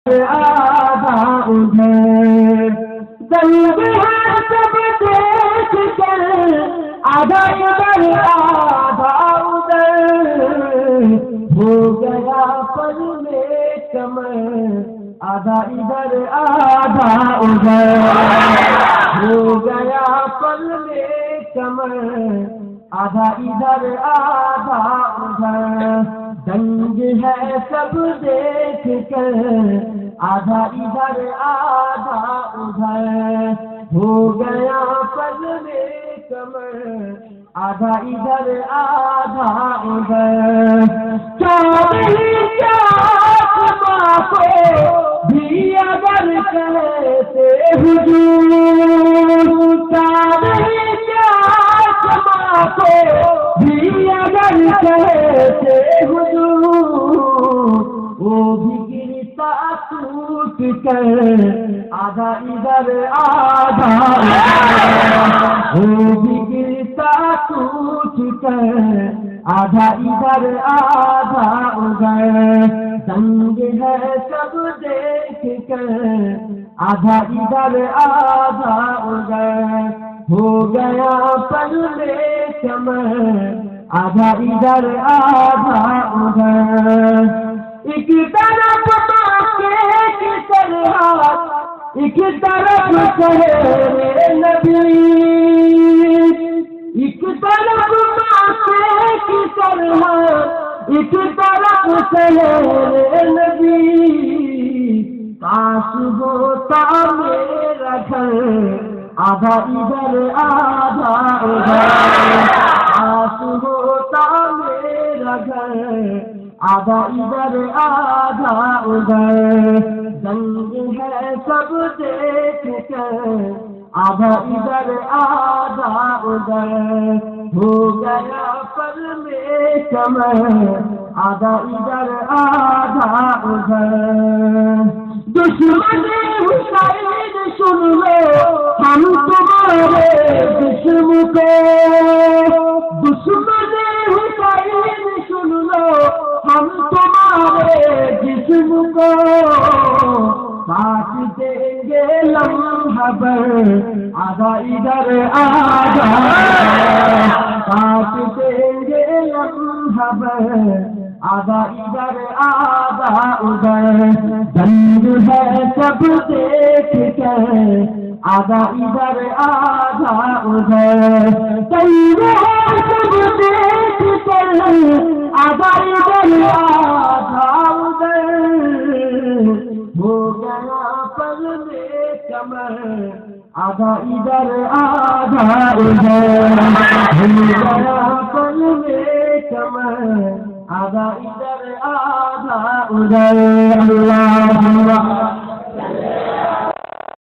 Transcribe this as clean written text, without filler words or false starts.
آدھا ادھر دنگ ہے سب دیکھ کر آدھا ادھر آدھا ادھر ہو گیا پل میں کمر آدھا ادھر آدھا ادھر ہو گیا پل میں کمر آدھا ادھر آدھا ادھر دنگ ہے سب دیکھ کر آدھا ادھر آدھا ادھر ہو گیا پل میں کمر آدھا ادھر آدھا ادھر کیا آسماں کو بھی اگر کہتے حضور کیا آسماں کو بھی اگر کہتے حضور وہ بھی گرتا ٹوٹ کر آدھا ادھر آدھا ادھر وہ بھی گرتا ٹوٹ کر آدھا ادھر آدھا ادھر دنگ ہے سب دیکھ کر آدھا ادھر آدھا ادھر ہو گیا پل میں کمر آدھا ادھر آدھا ادھر ایک طرف ماں کی طرح ایک طرف شہر نبی ایک طرف ماں کی طرح ایک طرف شہر نبی کاش ہوتا میرا گھر آدھا ادھر آدھا ادھر کاش ہوتا میرا گھر آدھا ادھر آدھا ادھر دنگ ہے سب دیکھ کر آدھا ادھر آدھا ادھر ہو گیا پل میں کمر آدھا ادھر آدھا ادھر دشمن حسین سن لو ہم تمہارے جسم کو دشمن حسین سن لو ہم تمہارے جسم کو کاٹ دیں گے لمحہ بھر آدھا ادھر آدھا کاٹ دیں گے لمحہ بھر آدھا ادھر آدھا ادھر دنگ ہے سب دیکھ کر آدھا ادھر آدھا ادھر دنگ ہے سب دیکھ کر آدھا ادھر آدھا ادھر ہو گیا پل میں کمر آدھا ادھر آدھا ادھر ہو گیا پل میں کمر آدھا ادھر آدھا ادھر اللہ